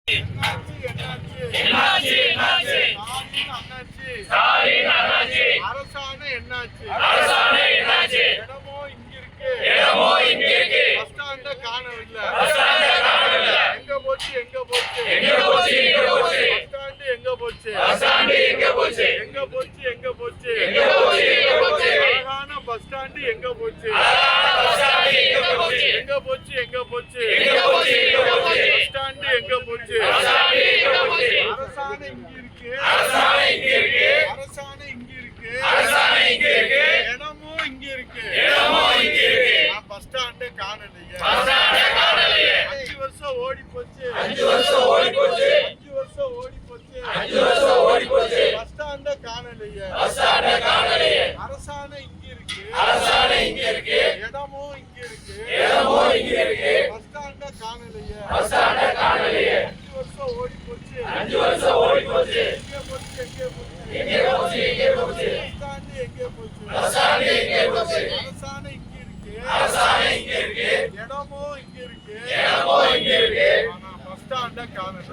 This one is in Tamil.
என்னாச்சு என்னாச்சு ஸ்டாலின் அண்ணாச்சி அரசாணை என்னாச்சு இடமோ இங்க இருக்கு பஸ் ஸ்டாண்ட காணவில்லை எங்க போச்சு பஸ் ஸ்டாண்ட் எங்க போச்சு அழகான பஸ் ஸ்டாண்ட் எங்க போச்சு பஸ் ஸ்டாண்ட் எங்க போச்சு அரசாணை இங்க இருக்கு இடமும் இங்க இருக்கு நான் பஸ் ஸ்டாண்டே காணலையே 5 வருஷம் ஓடி போச்சு பஸ் ஸ்டாண்டே காணலையே அரசாணை இங்க இருக்கு இடமும் இங்க இருக்கு பஸ் ஸ்டாண்டே காணலையே 5 வருஷம் ஓடி போச்சு எங்க போச்சு பஸ் ஸ்டாண்ட் எங்க போச்சு அரசாணை இங்க இருக்கு இடமும் இங்க இருக்கு ஆனா பஸ் ஸ்டாண்ட காணல